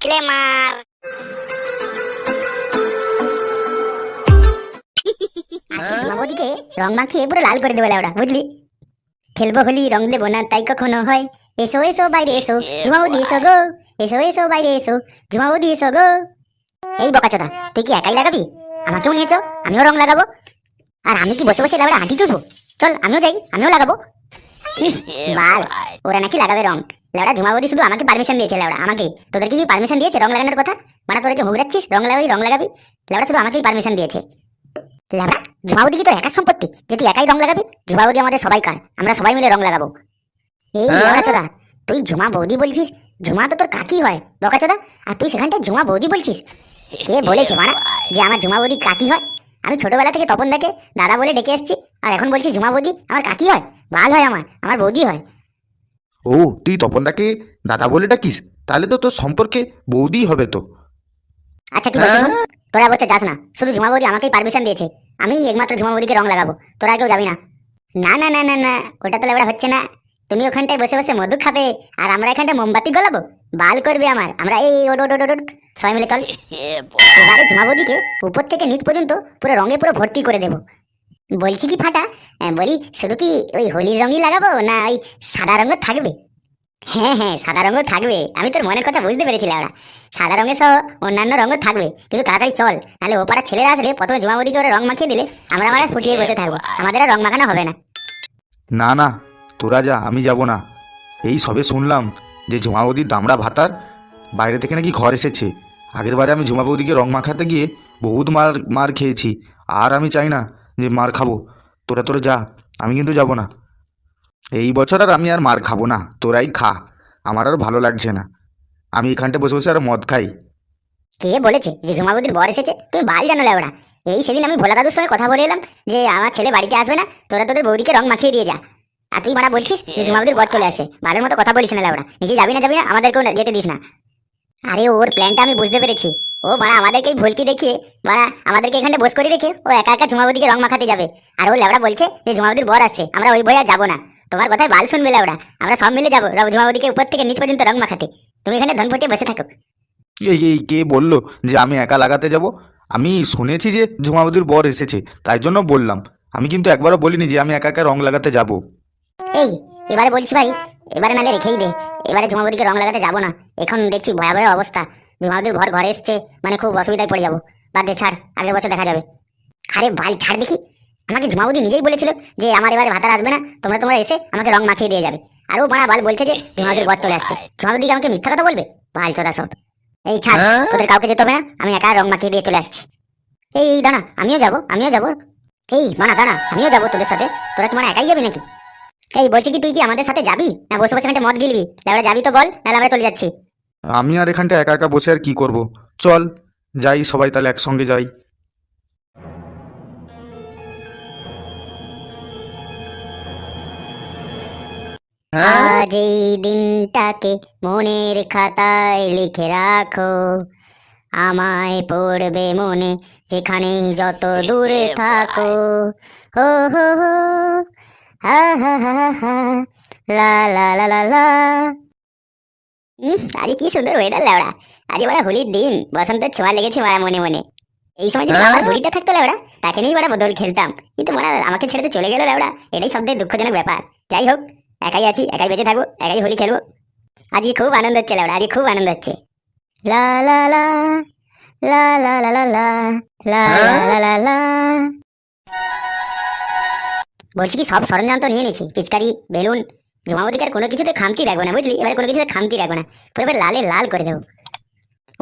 Disclaimer. আজকে ঝুমাবদিকে রং মাখিয়ে পুরো লাল করে দেবো ওরা, বুঝলি? খেলবো হোলি, রং দেবো না তাই কখনো হয়। এসো এসো বাইরে এসো, ঝুমাবদি এসো গো। এসো এসো বাইরে এসো, ঝুমাবদি এসো গো। এই বকাচোদা, তুই কি একাই লাগাবি? আমাকেও নিয়েছো, আমিও রং লাগাবো। আর আমি কি বসে বসে লাউড়া হাঁটি চুষবো? চল আমিও যাই, আমিও লাগাবো। বাল, ওরা নাকি লাগাবে রং। লাউড়া ঝুমাবদি শুধু আমাকে পারমিশন দিয়েছে, লাউড়া আমাকে। তোদেরকে কি পারমিশন দিয়েছে রং লাগানোর কথা? মানে তোরা যে হুগড়াচ্ছিস রং লাগাবি রং লাগাবি, লাউড়া শুধু আমাকেই পারমিশন দিয়েছে। লাউড়া ঝুমাবদি কি তোর একার সম্পত্তি যে তুই একাই রং লাগাবি? ঝুমাবদি আমাদের সবাইকার, আমরা সবাই মিলে রং লাগাবো। এই বকাচোদা, তুই ঝুমা বৌদি বলছিস? ঝুমা তো তোর কাকি হয় বকাচোদা, আর তুই সেখানটায় ঝুমা বৌদি বলছিস? কে বলেছে মারা যে আমার ঝুমা বৌদি কাকি হয়? আমি ছোটবেলা থেকে তপনদাকে দাদা বলে ডেকে আসছি, আর এখন বলছি ঝুমা বৌদি আমার কাকি হয়? বাল হয় আমার বৌদি হয়। ও, তুই তপনদাকে দাদা বলে ডাকিস? তাহলে তো তোর সম্পর্কে বৌদি হবে তো। আচ্ছা কি বলছিস? তোরা বলছে যাস না, শুধু ঝুমা বৌদি আমাকেই পারমিশন দিয়েছে, আমি একমাত্র ঝুমা বৌদিকে রং লাগাবো, তোরা আর কেউ যাবি না। না না না না না, ওটা তো লেবড়া হচ্ছে না। তুমি ওখানটায় বসে বসে মধু খাবে, আর আমরা এখানটায় মোমবাতি গলাবো। বাল করবে আমরা এই ওড ওড ওড ওড, সবাই মিলে চল। এবারে ঝুমা বৌদিকে উপর থেকে নিচ পর্যন্ত পুরো রঙে পুরো ভর্তি করে দেবো। বলছি কি ফাটা, বলি শুধু কি ওই হোলির রঙই লাগাবো না ওই সাদা রঙও থাকবে? হ্যাঁ হ্যাঁ, সাদা রঙও থাকবে। আমি তোর মনের কথা বুঝতে পেরেছি লাউড়া, সাদা রঙের সহ অন্যান্য রঙও থাকবে, কিন্তু তাড়াতাড়ি চল, নাহলে ওপাড়া ছেলেরা আসলে প্রথমে ঝুমাবদিকে ওরা রং মাখিয়ে দিলে আমরা ফুটিয়ে বসে থাকবো, আমাদের আর রং মাখানো হবে না। না না, তোরা যা, আমি যাব না। এই সবে শুনলাম যে ঝুমা বৌদির দামড়া ভাতার বাইরে থেকে নাকি ঘর এসেছে। আগের বারে আমি ঝুমা বৌদিকে রং মাখাতে গিয়ে বহুত মার মার খেয়েছি, আর আমি চাই না যে মার খাবো। তোরা তোরা যা, আমি কিন্তু যাব না। এই বছর আর আমি আর মার খাবো না, তোরাই খা, আমার আর ভালো লাগছে না। আমি এখানটা বসে বসে আর মদ খাই। কে বলেছে যে ঝুমাবদির বর এসেছে? তুমি বাল জানো লাউড়া। এই সেদিন আমি ভোলা দাদুর সঙ্গে কথা বলে এলাম যে আমার ছেলে বাড়িতে আসবে না, তোরা তোদের বৌদিকে রং মাখিয়ে দিয়ে যা। আর তুই মারা বলছিস যে ঝুমাবদির বর চলে আসে। বালের মতো কথা বলিস না লাউড়া, নিজে যাবি না আমাদেরকেও যেতে দিস না। আরে ওর প্ল্যানটা আমি বুঝতে পেরেছি। ও মারা আমাদেরকেই ভুলকি দেখিয়ে মারা আমাদেরকে এখানে বস করে রেখে ও একা একা ঝুমাবদিকে রং মাখাতে যাবে। আর ও লেবড়া বলছে যে ঝুমাবদির বর আসছে, আমরা ওই বই আর যাবো না। তোমার কথায় বাল শুনবে লেবড়া, আমরা সব মিলে যাবো ঝুমাবদিকে উপর থেকে নিচ পর্যন্ত রং মাখাতে। তুমি এখানে ধন ফুটিয়ে বসে থাকো। এই এই কে বললো যে আমি একা লাগাতে যাব? আমি শুনেছি যে ঝুমাবদির বর এসেছে, তাই জন্য বললাম। আমি কিন্তু একবারও বলিনি যে আমি একা একা রং লাগাতে যাব। এই এবারে বলছি ভাই, এবারে নালে রেখেই দে। এবারে ঝুমাবদিকে রং লাগাতে যাবো না, এখন দেখছি ভয়াবহ অবস্থা। ঝুমাবদির ভর ঘরে এসছে, মানে খুব অসুবিধায় পড়ে যাবো। বাদ দে, ছাড়, আগের বছর দেখা যাবে। আরে ভাই ছাড় দেখি, আমাকে ঝুমাবদি নিজেই বলেছিল যে আমার এবারে ভাতার আসবে না, তোমরা এসে আমাকে রং মাখিয়ে দিয়ে যাবে। আর ও বাল বলছে যে ঝুমাবদির বর চলে আসছে। ঝুমাবদিকে আমাকে মিথ্যা কথা বলবে? বাল চোদা সব। এই ছাড়, তোদের কাউকে যেতে হবে না, আমি একা রং মাখিয়ে দিয়ে চলে আসছি। এই দাঁড়া, আমিও যাবো। এই মানা দাঁড়া, আমিও যাবো তোদের সাথে। তোরা কি মানে একাই যাবি নাকি? এই বলছি কি, তুই কি আমাদের সাথে যাবি না বসে বসে মদ গিলবি? তাহলে যাবি তো বল, নাহলে আমরা চলে যাচ্ছি। আমি আর এখানটা একা একা বসে আর কি করব? চল যাই, সবাই তাহলে একসঙ্গে যাই। আজ এই দিনটাকে মনের খাতায় লিখে রাখো, আমায় পড়বে মনে যেখানেই যত দূরে থাকো। হো হো হো, হা হা হা হা, লা লা লা লা লা। আরে কি সুন্দর ওয়েদার লেওড়া। আজ বড় হোলির দিন, বসন্তের ছোঁয়া লেগেছে মারা মনে মনে। এই সময় যদি আমার বুড়িটা থাকতো লেওড়া, তাকে নিয়েই বড় বদল খেলতাম, কিন্তু মারা আমাকে ছেড়ে তো চলে গেল লেওড়া। এটাই সবথেকে দুঃখজনক ব্যাপার। যাই হোক, একাই আছি, একাই বেঁচে থাকবো, একাই হোলি খেলবো। আজকে খুব আনন্দ হচ্ছে লেওড়া, আজকে খুব আনন্দ হচ্ছে। লা লা লা, লা লা লা লা লা, লা লা লা লা। বলছি কি, সব সরঞ্জাম তো নিয়ে নিয়েছি, পিচকারি, বেলুন। ঝুমাবদিকে আর কোনো কিছুতে খামতি রাখবো না, বুঝলি? এবার কোনো কিছুতে খামতি রাখবো না, পুরো লালে লাল করে দেবো।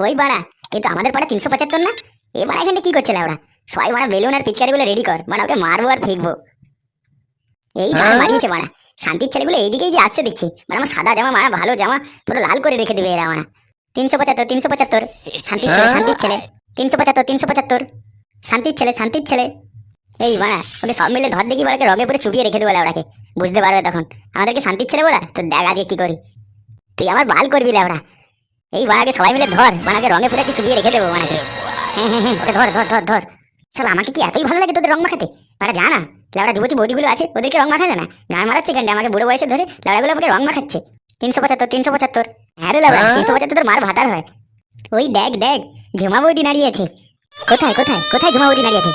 ওই বাড়া, কিন্তু আমাদের পাড়া 375 না? এ বাড়া এখানে কি করছে লাউড়া? সবাই বাড়া বেলুন আর পিচকারিগুলো রেডি কর, বাড়া ওকে মারবো আর ফেকবো। এই জামা মারিয়েছে বাড়া, শান্তির ছেলেগুলো এইদিকেই যে আসছে দেখছি। মানে আমার সাদা জামা, মারা ভালো জামা, পুরো লাল করে রেখে দেবে এরা। মারা 375, শান্তির ছেলে, শান্তির ছেলে, 375, শান্তির ছেলে। এই বাড়া ওকে সব মিলে ধর দেখি, বাড়াকে রঙে পুরো চুপিয়ে রেখে দেবো লাউড়াকে, বুঝতে পারবে তখন আমাদেরকে শান্তির ছেলে বলা। তো দেখ আজকে কি করি, তুই আমার বাল করবি লাউড়া। এই বাড়াকে সবাই মিলে ধর, বাড়াকে রঙে পুরো কিছু চুপিয়ে রেখে দেবো বাড়াকে। হ্যাঁ হ্যাঁ হ্যাঁ, ওকে ধর ধর ধর ধর। শালা আমাকে কি এতই ভালো লাগে তোদের রং মাখাতে? বাড়া জানা লাউড়া যুবতী বৌদিগুলো আছে, ওদেরকে রং মাখা যায় না? গান মারাচ্ছে কেন আমাকে বুড়ো বয়সে ধরে? লাউড়াগুলো আমাকে রং মাখাচ্ছে। 375। হ্যাঁ রে লাউড়া, 375 তোর মার ভাতার হয়। ওই দেখ দেখ, ঝুমা বৌদি দাঁড়িয়ে আছে। কোথায় কোথায় কোথায় ঝুমা বৌদি দাঁড়িয়ে আছে?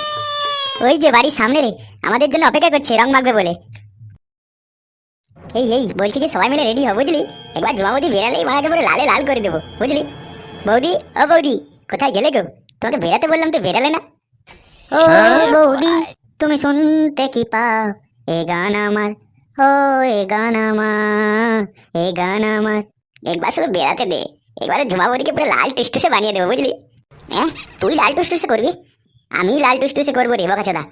ওই যে বাড়ির সামনে রে, আমাদের জন্য অপেক্ষা করছে রং মাখবে বলে। এই এই বলছি যে সবাই মিলে রেডি হও বুঝলি, একবার ঝুমা বৌদি বেরালেই মাকে পুরো লালে লাল করে দেবো বুঝলি। বৌদি ও বৌদি, কোথায় গেলে গো? তোমাকে বেরাতে বললাম তো বেরালে না। ও বৌদি, তুমি শুনতে কি পাও এ গান আমার, ও এ গান আমার, এ গান আমার। একবার শুধু বেরাতে দে, এবারে ঝুমা বৌদিকে পুরো লাল টুসটুসে বানিয়ে দেবো বুঝলি। হ্যাঁ, তুই লাল টুসটুসে করবি? আমি লাল টুসটুসে করবো রে বোকাচোদা।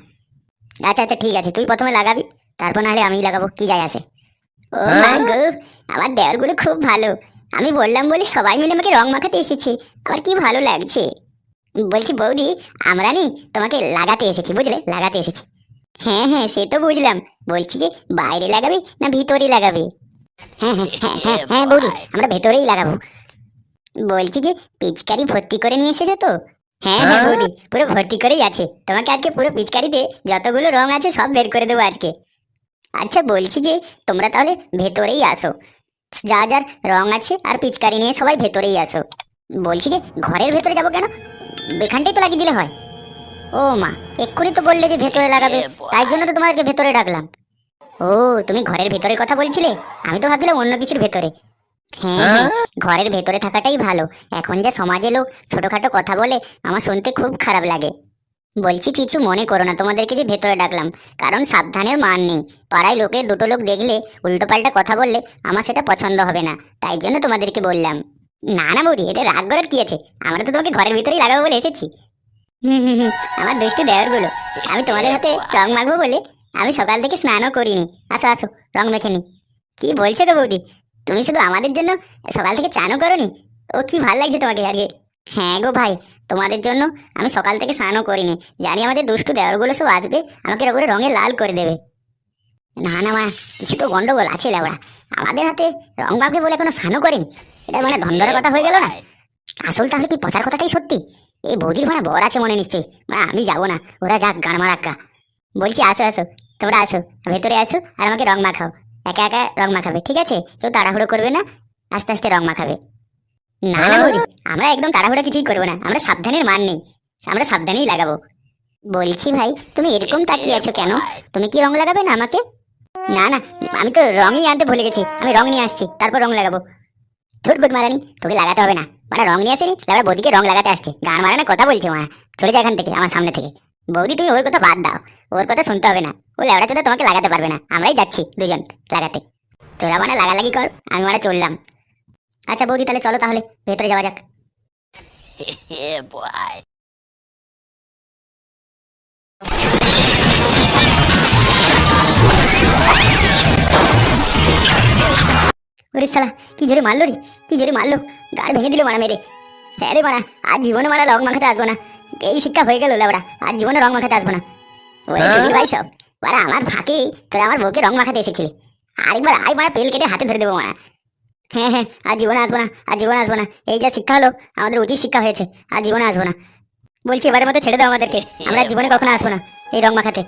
আচ্ছা আচ্ছা ঠিক আছে, তুই প্রথমে লাগাবি, তারপর নাহলে আমিই লাগাবো, কি যায় আসে। ও মা গো, আমার দেওরগুলো খুব ভালো। আমি বললাম বলে সবাই মিলে আমাকে রং মাখাতে এসেছে, আমার কি ভালো লাগছে। বলছি বৌদি, আমরা নি তোমাকে লাগাতে এসেছি বুঝলে, লাগাতে এসেছি। হ্যাঁ হ্যাঁ সে তো বুঝলাম, বলছি যে বাইরে লাগাবে না ভিতরে লাগাবে? হ্যাঁ হ্যাঁ হ্যাঁ হ্যাঁ হ্যাঁ বৌদি, আমরা ভেতরেই লাগাবো। বলছি যে পিচকারি ভর্তি করে নিয়ে এসেছো তো? হ্যাঁ হ্যাঁ বৌদি, পুরো ভর্তি করেই আছে, তোমাকে আজকে পুরো পিচকারিতে যতগুলো রং আছে সব বের করে দেবো আজকে। আচ্ছা বলছি যে তোমরা তাহলে ভেতরেই আসো, যা যার রং আছে আর পিচকারি নিয়ে সবাই ভেতরেই আসো। বলছি যে ঘরের ভেতরে যাবো কেন, এখানটাই তো লাগিয়ে দিলে হয়। ও মা, এক্ষুনি তো বললে যে ভেতরে লাগাবে, তাই জন্য তো তোমাদেরকে ভেতরে ডাকলাম। ও, তুমি ঘরের ভেতরের কথা বলছিলে, আমি তো ভাবছিলাম অন্য কিছুর ভেতরে। হ্যাঁ হ্যাঁ, ঘরের ভেতরে থাকাটাই ভালো। এখন যা সমাজে লোক ছোটখাটো কথা বলে, আমার শুনতে খুব খারাপ লাগে। বলছি কিছু মনে করো না, তোমাদেরকে যে ভেতরে ডাকলাম, কারণ সাবধানের মান নেই। পাড়ায় লোকে দুটো লোক দেখলে উল্টোপাল্টা কথা বললে আমার সেটা পছন্দ হবে না, তাই জন্য তোমাদেরকে বললাম। না না বৌদি, এতে রাগ করার কি আছে, আমরা তো তোমাকে ঘরের ভিতরেই লাগাবো বলে এসেছি। হুম হুম হুম, আমার দুষ্টু দেওরগুলো, আমি তোমাদের হাতে রং মাখবো বলে আমি সকাল থেকে স্নানও করিনি। আসো আসো, রং মেখে নি। কি বলছো গো বৌদি, তুমি শুধু আমাদের জন্য সকাল থেকে চানও করনি? ও কি ভাল লাগছে তোমাকে আজকে। হ্যাঁ গো ভাই, তোমাদের জন্য আমি সকাল থেকে স্নানও করিনি, জানি আমাদের দুষ্টু দেওরগুলো সব আসবে আমাকে ওপরে রঙে লাল করে দেবে। না না মা, কিছু তো গন্ডগোল আছে লেওড়া, আমাদের হাতে রং মাখবে বলে কোনো স্নানও করেনি, এটা মানে ধন্দরা কথা হয়ে গেল না। আসল তাহলে কি পচার কথাটাই সত্যি? এই বৌদির মানে বর আছে মনে নিশ্চয়ই, মানে আমি যাবো না, ওরা যাক গান মারাক্কা। বলছি আসো আসো, তোমরা আসো, ভেতরে আসো আর আমাকে রং মাখাও। একা একা রং মাখাবে ঠিক আছে, কেউ তাড়াহুড়ো করবে না, আস্তে আস্তে রং মাখাবে। না না বৌদি, আমরা একদম তাড়াহুড়ো কিছুই করবো না, আমরা সাবধানের মান নেই, আমরা সাবধানেই লাগাবো। বলছি ভাই, তুমি এরকম তাকিয়ে আছো কেন, তুমি কি রং লাগাবে না আমাকে? না না, আমি তো রঙই আনতে ভুলে গেছি, আমি রং নিয়ে আসছি তারপর রং লাগাবো। ধুর গুদ মারানি, তোকে লাগাতে হবে না, মানে রং নিয়ে আসেনি, এবার বৌদিকে রং লাগাতে আসছে, গান মারানো কথা বলছে মা, চলে যা এখান থেকে আমার সামনে থেকে। বৌদি তুমি ওর কথা বাদ দাও, ওর কথা শুনতে হবে না, ও লেবড়া চোদা তোমাকে লাগাতে পারবে না, আমরাই যাচ্ছি দুজন লাগাতে। তোরা মানে লাগালাগি কর, আমি মানে চললাম। আচ্ছা বৌদি তাহলে চলো, তাহলে ভেতরে যাওয়া যাক। Yeah, boy. ওরে শালা, কি জোরে মারলো রে, কি জোরে মারলো, গাড় ভেঙে দিল মারা মেরে। হ্যাঁ রে মারা, আজ জীবনে মারা রং মাখাতে আসবো না, এই শিক্ষা হয়ে গেল লেবড়া, আজ জীবনে রং মাখাতে আসবো না। ওরে চুদির ভাই সব, মারা আমার ফাঁকে তোরা আমার বউকে রং মাখাতে এসেছিলি, আরেকবার আই মারা পেল কেটে হাতে ধরে দেবো মারা। হ্যাঁ হ্যাঁ, আজ জীবনে আসবো না, আজ জীবনে আসবো না, এই যা শিক্ষা হলো, আমাদের উচিত শিক্ষা হয়েছে, আজ জীবনে আসবো না। বলছি এবারের মতো ছেড়ে দাও আমাদেরকে, আমরা জীবনে কখনো আসবো না এই রং মাখাতে।